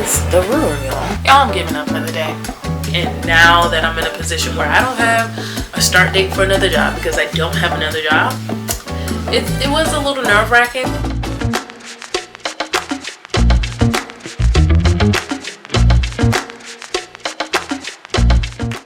was the room, y'all. I'm giving up for the day. And now that I'm in a position where I don't have a start date for another job because I don't have another job, it was a little nerve-wracking.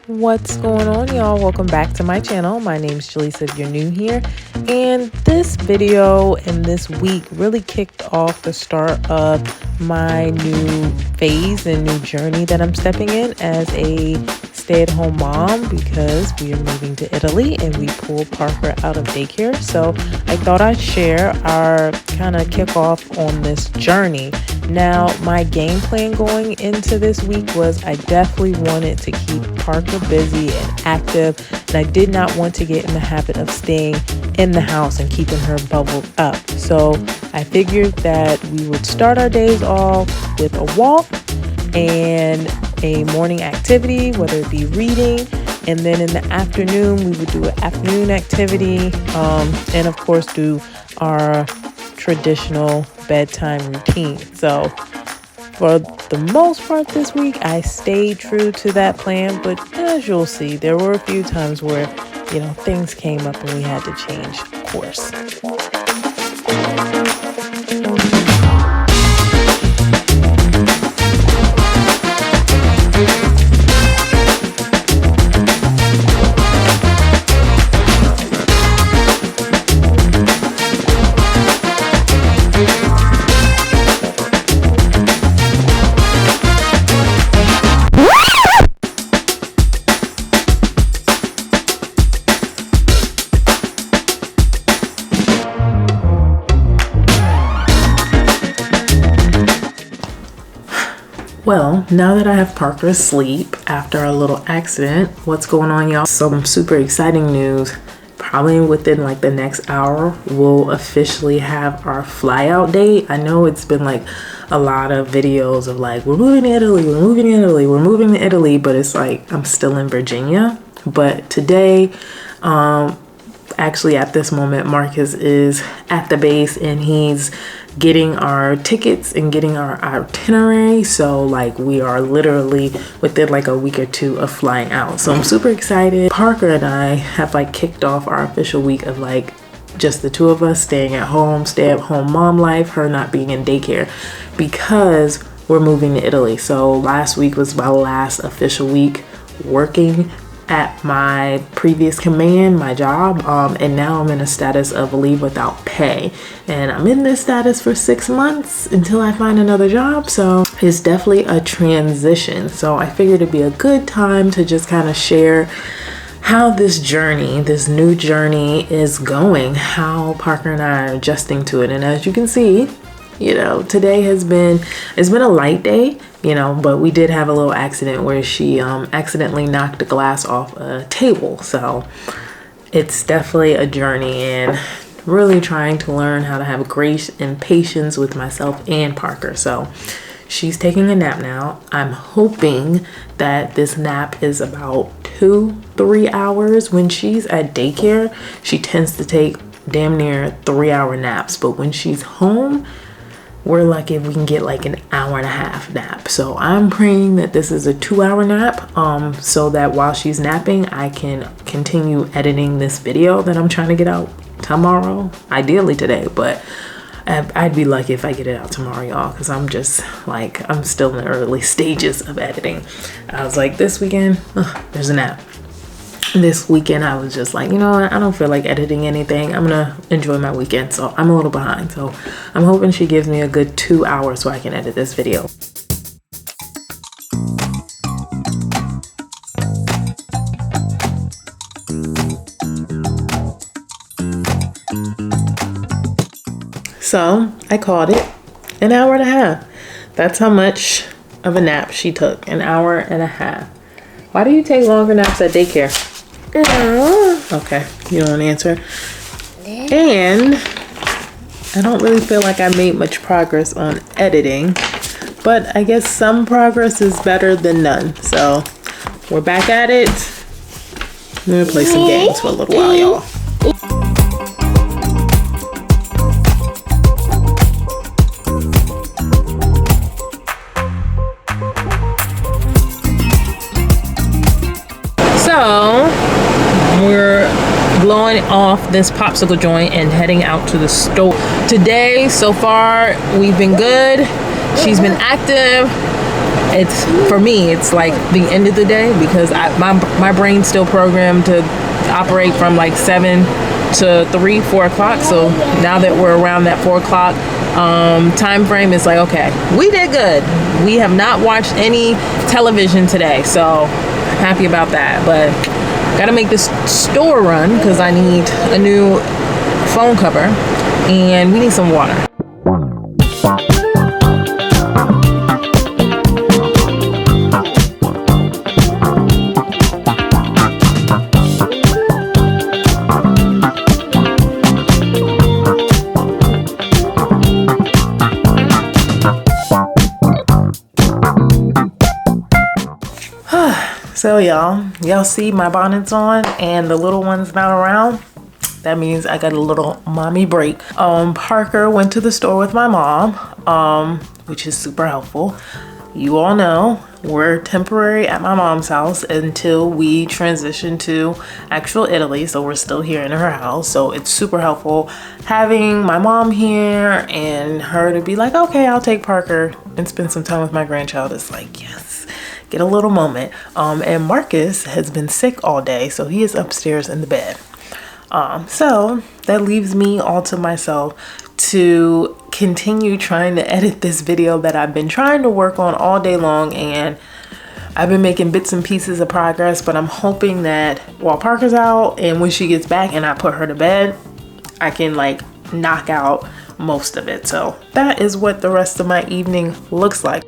What's going on, y'all? Welcome back to my channel. My name's Jaleesa if you're new here. And this video and this week really kicked off the start of my new phase and new journey that I'm stepping in as a stay-at-home mom, because we are moving to Italy and we pulled Parker out of daycare. So I thought I'd share our kind of kickoff on this journey. Now, my game plan going into this week was I definitely wanted to keep Parker busy and active, and I did not want to get in the habit of staying in the house and keeping her bubbled up. So I figured that we would start our days off with a walk and a morning activity, whether it be reading, and then in the afternoon we would do an afternoon activity, and of course do our traditional bedtime routine. So for the most part this week I stayed true to that plan, but as you'll see, there were a few times where things came up and we had to change course. Well, now that I have Parker asleep after a little accident, what's going on, y'all? Some super exciting news. Probably within like the next hour, we'll officially have our fly out date. I know it's been like a lot of videos of like, we're moving to Italy, we're moving to Italy, we're moving to Italy, but it's like I'm still in Virginia. But today, actually at this moment, Marcus is at the base and he's getting our tickets and getting our itinerary. So like we are literally within like a week or two of flying out. So I'm super excited. Parker and I have like kicked off our official week of like just the two of us staying at home, stay at home mom life, her not being in daycare, because we're moving to Italy. So last week was my last official week working at my previous command, my job, and now I'm in a status of leave without pay, and I'm in this status for 6 months until I find another job. So it's definitely a transition. So I figured it'd be a good time to just kind of share how this journey, this new journey is going, how Parker and I are adjusting to it. And as you can see, today it's been a light day, but we did have a little accident where she accidentally knocked a glass off a table. So it's definitely a journey and really trying to learn how to have grace and patience with myself and Parker. So she's taking a nap now. I'm hoping that this nap is about 2-3 hours. When she's at daycare, she tends to take damn near 3-hour naps, but when she's home, we're lucky if we can get like an 1.5-hour nap. So I'm praying that this is a 2-hour nap, so that while she's napping, I can continue editing this video that I'm trying to get out tomorrow, ideally today, but I'd be lucky if I get it out tomorrow, y'all, because I'm just like, I'm still in the early stages of editing. I was like, this weekend, there's a nap. This weekend I was just like, I don't feel like editing anything. I'm gonna enjoy my weekend, so I'm a little behind. So I'm hoping she gives me a good 2 hours so I can edit this video. So I called it an 1.5 hours. That's how much of a nap she took, 1.5 hours. Why do you take longer naps at daycare? Okay, you don't answer. And I don't really feel like I made much progress on editing, but I guess some progress is better than none. So we're back at it. I'm gonna play some games for a little while, y'all. So we're blowing off this popsicle joint and heading out to the store. Today, so far, we've been good. She's been active. It's, for me, it's like the end of the day because my brain's still programmed to operate from like 7 to 3, 4 o'clock. So now that we're around that 4 o'clock time frame, it's like, okay, we did good. We have not watched any television today, so happy about that. But gotta make this store run because I need a new phone cover and we need some water. So y'all see my bonnet's on and the little one's not around. That means I got a little mommy break. Parker went to the store with my mom, which is super helpful. You all know we're temporary at my mom's house until we transition to actual Italy. So we're still here in her house. So it's super helpful having my mom here and her to be like, okay, I'll take Parker and spend some time with my grandchild. It's like, yes, get a little moment. And Marcus has been sick all day. So he is upstairs in the bed. So that leaves me all to myself to continue trying to edit this video that I've been trying to work on all day long, and I've been making bits and pieces of progress, but I'm hoping that while Parker's out and when she gets back and I put her to bed, I can like knock out most of it. So that is what the rest of my evening looks like.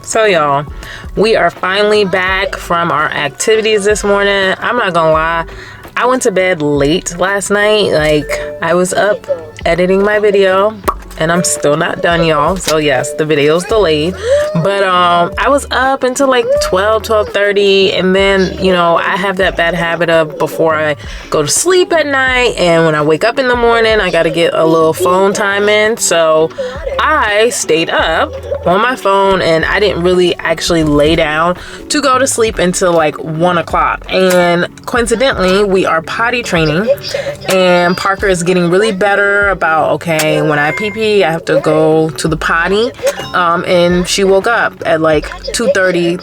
So y'all, we are finally back from our activities this morning. I'm not gonna lie, I went to bed late last night. Like, I was up editing my video and I'm still not done, y'all. So yes, the video's delayed, but I was up until like 12:30, and then, you know, I have that bad habit of before I go to sleep at night and when I wake up in the morning, I gotta get a little phone time in. So I stayed up on my phone and I didn't really actually lay down to go to sleep until like 1 o'clock. And coincidentally, we are potty training and Parker is getting really better about, okay, when I pee pee, I have to go to the potty. And she woke up at like 2:30,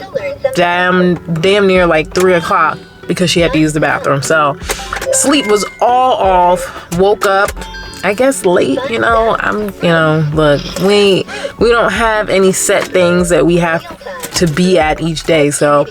damn near like 3 o'clock because she had to use the bathroom. So sleep was all off, woke up, I guess late, you know. Look, we don't have any set things that we have to be at each day. So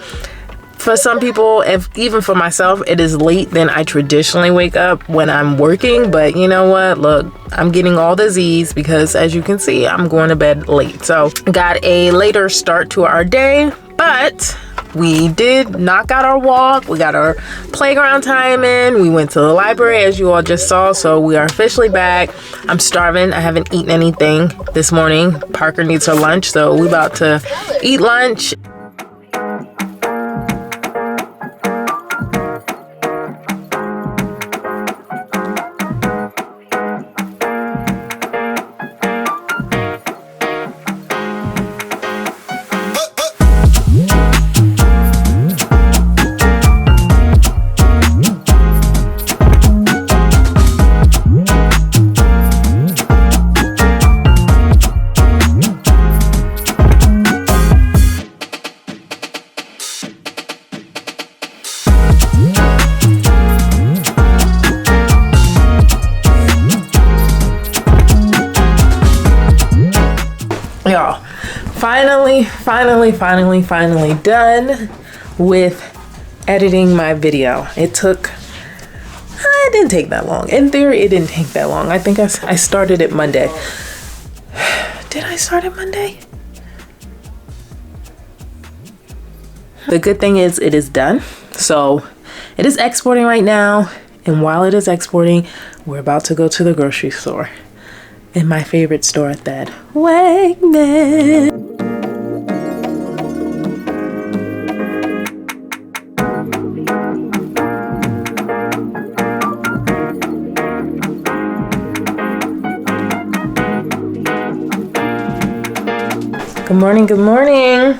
for some people, even for myself, it is late than I traditionally wake up when I'm working. But you know what? Look, I'm getting all the Z's because as you can see, I'm going to bed late. So got a later start to our day, but we did knock out our walk. We got our playground time in. We went to the library, as you all just saw. So we are officially back. I'm starving. I haven't eaten anything this morning. Parker needs her lunch, so we about to eat lunch. Y'all, finally done with editing my video. It took it didn't take that long. In theory, it didn't take that long. I think I started it Monday. Did I start it Monday? The good thing is it is done. So it is exporting right now. And while it is exporting, we're about to go to the grocery store. In my favorite store at that, Wegman. Good morning, good morning.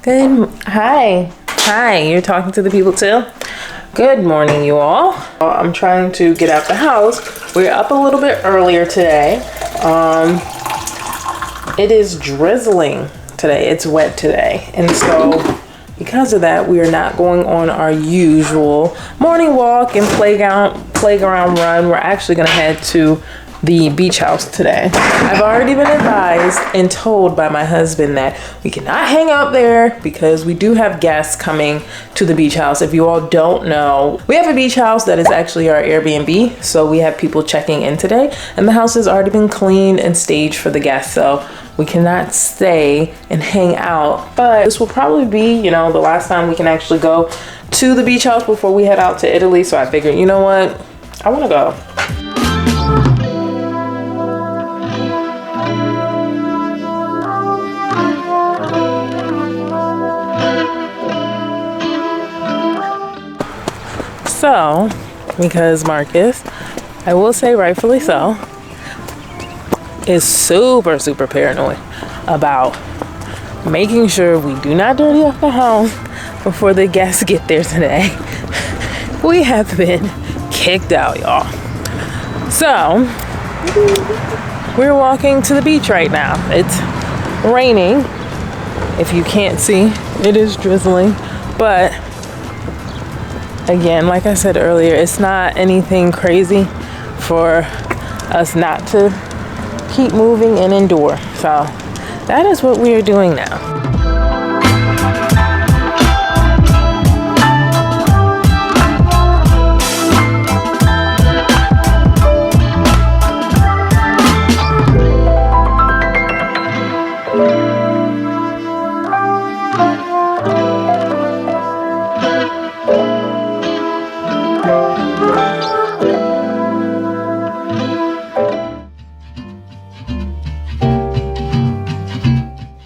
Hi, you're talking to the people too? Good morning, you all. I'm trying to get out the house. We're up a little bit earlier today. It is drizzling today. It's wet today. And so because of that, we are not going on our usual morning walk and playground run. We're actually gonna head to the beach house today. I've already been advised and told by my husband that we cannot hang out there because we do have guests coming to the beach house. If you all don't know, we have a beach house that is actually our Airbnb. So we have people checking in today and the house has already been cleaned and staged for the guests. So we cannot stay and hang out, but this will probably be, you know, the last time we can actually go to the beach house before we head out to Italy. So I figured, you know what? I wanna go. So, because Marcus, I will say rightfully so, is super paranoid about making sure we do not dirty up the house before the guests get there today. We have been kicked out, y'all. So, we're walking to the beach right now. It's raining. If you can't see, it is drizzling, but again, like I said earlier, it's not anything crazy for us not to keep moving and endure. So that is what we are doing now.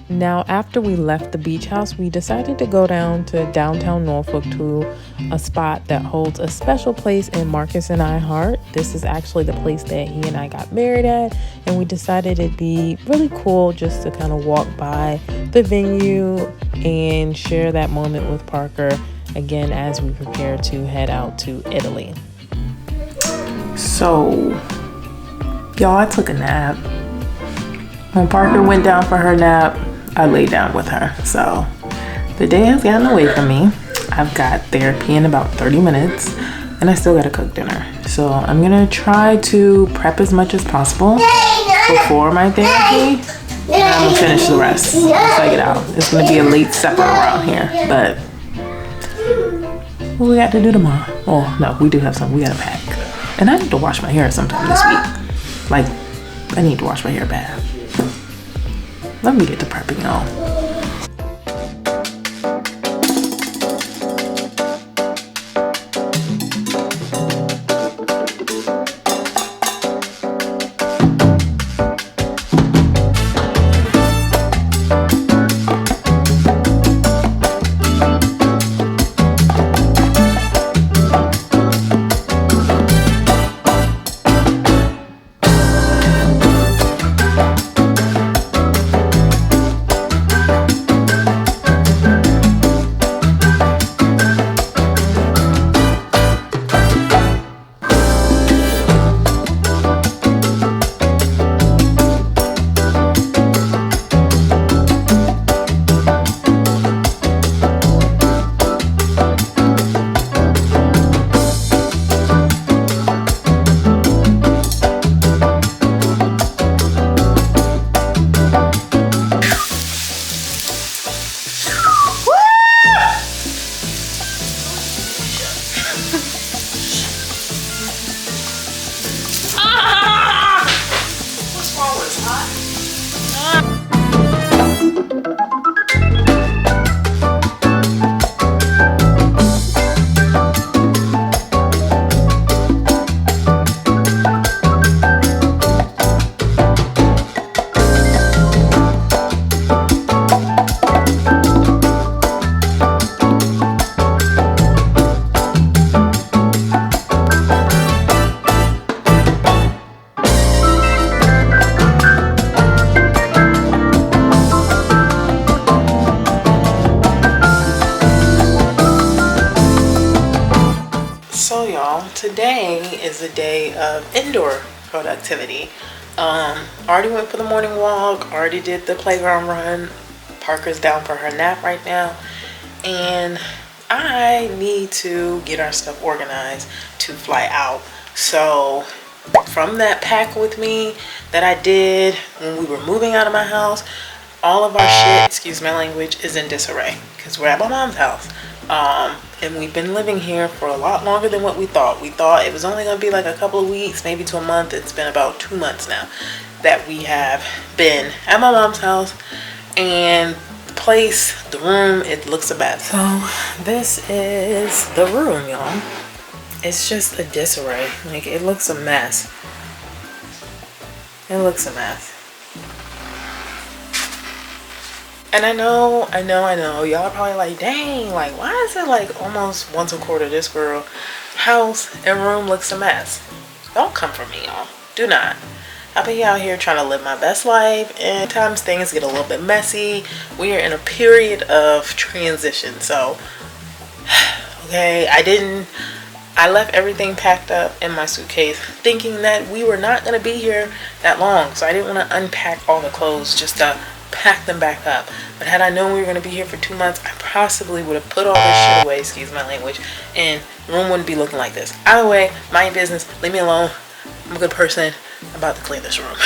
Now, after we left the beach house, we decided to go down to downtown Norfolk to a spot that holds a special place in Marcus and I's heart. This is actually the place that he and I got married at, and we decided it'd be really cool just to kind of walk by the venue and share that moment with Parker again as we prepare to head out to Italy. So, y'all, I took a nap. When Parker went down for her nap, I laid down with her. So the day has gotten away from me. I've got therapy in about 30 minutes and I still gotta cook dinner. So I'm gonna try to prep as much as possible before my therapy and I'm gonna finish the rest once I get out. It's gonna be a late supper around here, but what we got to do tomorrow? Oh no, we do have something we gotta pack. And I need to wash my hair sometime this week. Like, I need to wash my hair bad. Let me get to prepping, y'all. So y'all, today is a day of indoor productivity. Already went for the morning walk, already did the playground run. Parker's down for her nap right now. And I need to get our stuff organized to fly out. So from that pack with me that I did when we were moving out of my house, all of our shit, excuse my language, is in disarray because we're at my mom's house. And we've been living here for a lot longer than what we thought. We thought it was only going to be like a couple of weeks, maybe to a month. It's been about 2 months now that we have been at my mom's house. And the place, the room, it looks a mess. So this is the room, y'all. It's just a disarray. Like, it looks a mess. It looks a mess. And I know, y'all are probably like, dang, like, why is it like almost once a quarter this girl house and room looks a mess? Don't come for me, y'all. Do not. I'll be out here trying to live my best life, and sometimes things get a little bit messy. We are in a period of transition, so, okay, I left everything packed up in my suitcase thinking that we were not going to be here that long, so I didn't want to unpack all the clothes just to pack them back up. But had I known we were going to be here for 2 months, I possibly would have put all this shit away, excuse my language, and the room wouldn't be looking like this. Either way, mind your business, leave me alone. I'm a good person. I'm about to clean this room.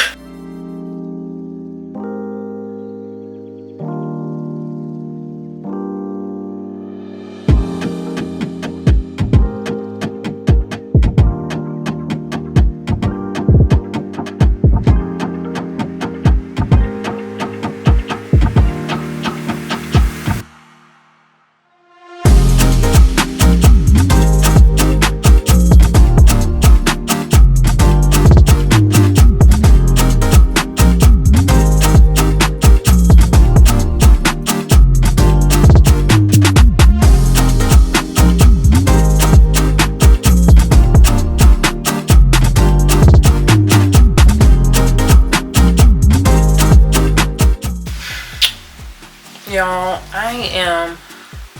Y'all, I am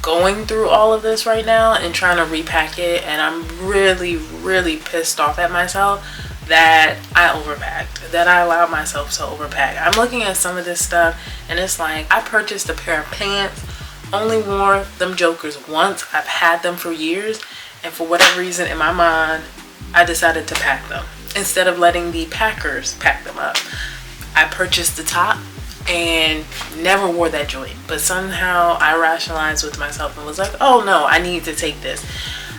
going through all of this right now and trying to repack it, and I'm really pissed off at myself that I overpacked, that I allowed myself to overpack. I'm looking at some of this stuff and it's like, I purchased a pair of pants, only wore them jokers once. I've had them for years, and for whatever reason in my mind I decided to pack them instead of letting the packers pack them up. I purchased the top and never wore that joint, but somehow I rationalized with myself and was like, oh no, I need to take this.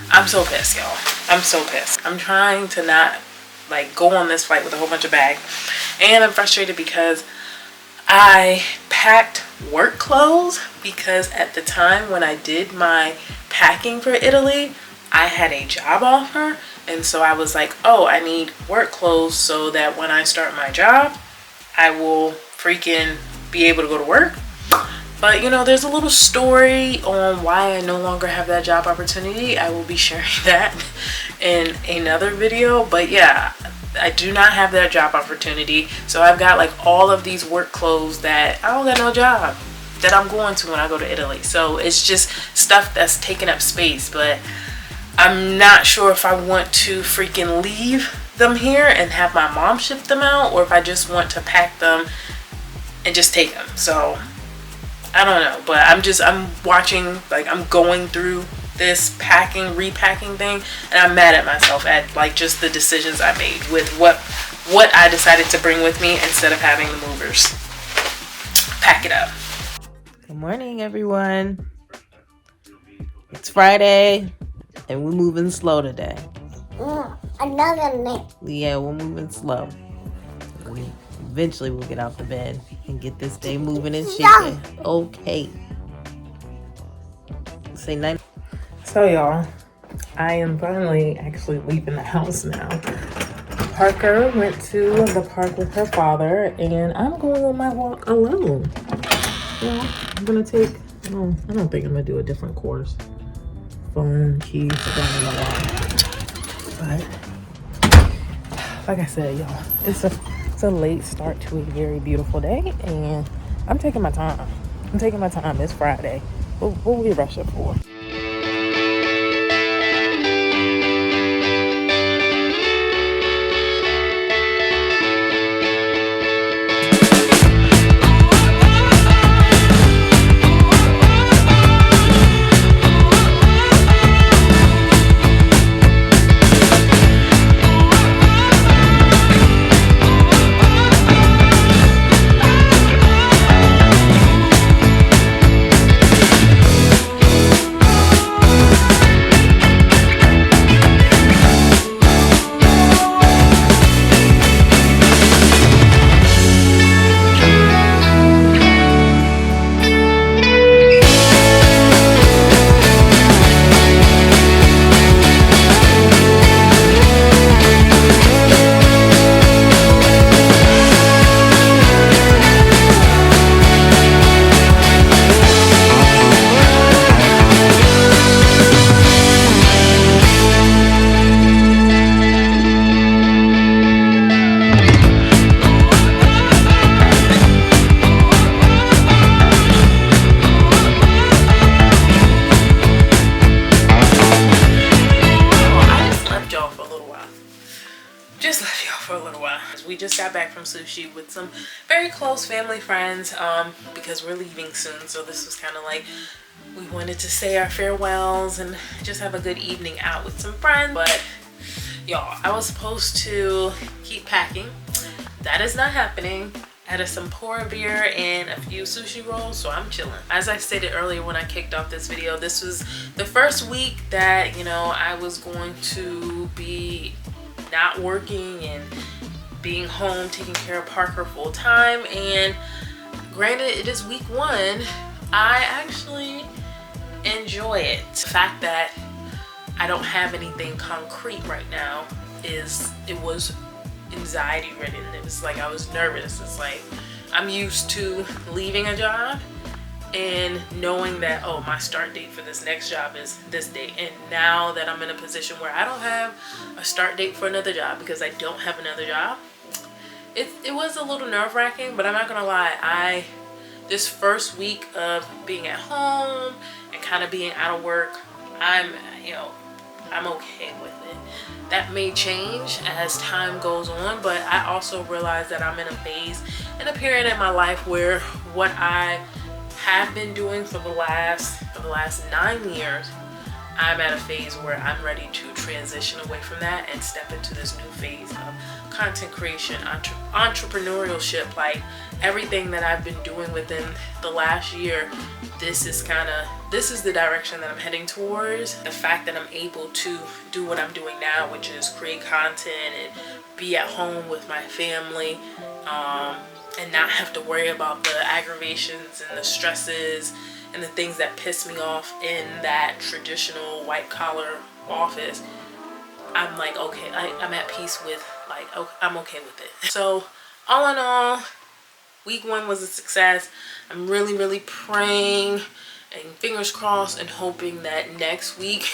I'm so pissed, y'all. I'm so pissed. I'm trying to not like go on this flight with a whole bunch of bags, and I'm frustrated because I packed work clothes because at the time when I did my packing for Italy, I had a job offer, and so I was like, oh, I need work clothes so that when I start my job I will freaking be able to go to work. But you know, there's a little story on why I no longer have that job opportunity. I will be sharing that in another video. But yeah, I do not have that job opportunity, so I've got like all of these work clothes that I don't got no job that I'm going to when I go to Italy. So it's just stuff that's taking up space, but I'm not sure if I want to freaking leave them here and have my mom ship them out, or if I just want to pack them and just take them. So I don't know, but I'm watching, like, I'm going through this packing, repacking thing, and I'm mad at myself at like just the decisions I made with what I decided to bring with me instead of having the movers pack it up. Good morning, everyone. It's Friday and we're moving slow today. Another minute. Yeah, we're moving slow. Eventually we'll get out the bed and get this day moving and shaking. Okay. Say night. So y'all, I am finally actually leaving the house now. Parker went to the park with her father, and I'm going on my walk alone. Yeah, I'm gonna take, I don't think I'm gonna do a different course. Phone, keys, blah, blah, blah. But like I said, y'all, it's a late start to a very beautiful day, and I'm taking my time. It's Friday. What are we rushing for? we just got back from sushi with some very close family friends because we're leaving soon. So this was kind of like, we wanted to say our farewells and just have a good evening out with some friends. But y'all, I was supposed to keep packing. That is not happening. I had some pour beer and a few sushi rolls, so I'm chilling. As I stated earlier when I kicked off this video, this was the first week that, you know, I was going to be not working and being home taking care of Parker full time. And granted, it is week 1. I actually enjoy it. The fact that I don't have anything concrete right now was anxiety ridden. It was like I was nervous. It's like I'm used to leaving a job and knowing that, oh, my start date for this next job is this date. And now that I'm in a position where I don't have a start date for another job because I don't have another job, it was a little nerve-wracking. But I'm not gonna lie, this first week of being at home and kind of being out of work, I'm okay with it. That may change as time goes on, but I also realize that I'm in a phase and a period in my life where what I have been doing for the last 9 years, I'm at a phase where I'm ready to transition away from that and step into this new phase of content creation, entrepreneurship. Like everything that I've been doing within the last year, this is the direction that I'm heading towards. The fact that I'm able to do what I'm doing now, which is create content and be at home with my family, and not have to worry about the aggravations and the stresses and the things that piss me off in that traditional white collar office. I'm like, okay, I'm at peace with, like, I'm okay with it. So all in all, week 1 was a success. I'm really praying and fingers crossed and hoping that next week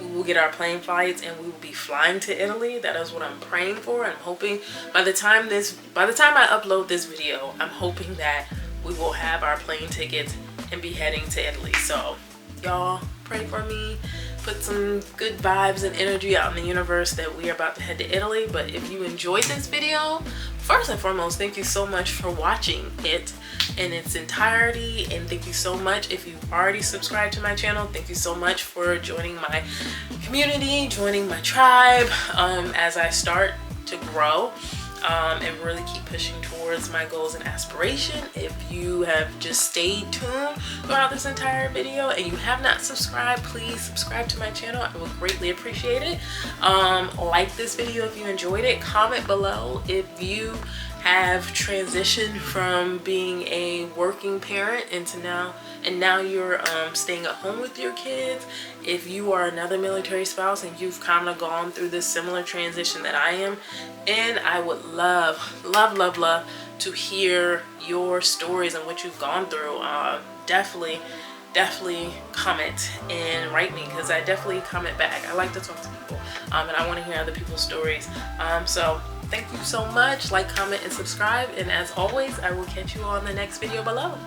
we will get our plane flights and we will be flying to Italy. That is what I'm praying for. I'm hoping by the time I upload this video, I'm hoping that we will have our plane tickets and be heading to Italy. So y'all pray for me, put some good vibes and energy out in the universe that we are about to head to Italy. But if you enjoyed this video, first and foremost, thank you so much for watching it in its entirety, and thank you so much if you've already subscribed to my channel. Thank you so much for joining my community, joining my tribe as I start to grow and really keep pushing towards my goals and aspiration. If you have just stayed tuned throughout this entire video and you have not subscribed, please subscribe to my channel. I would greatly appreciate it. Like this video if you enjoyed it. Comment below if you have transitioned from being a working parent into now you're staying at home with your kids. If you are another military spouse and you've kind of gone through this similar transition that I am, and I would love to hear your stories and what you've gone through. Definitely comment and write me, because I definitely comment back. I like to talk to people and I want to hear other people's stories. So thank you so much. Like, comment, and subscribe, and as always, I will catch you on the next video below.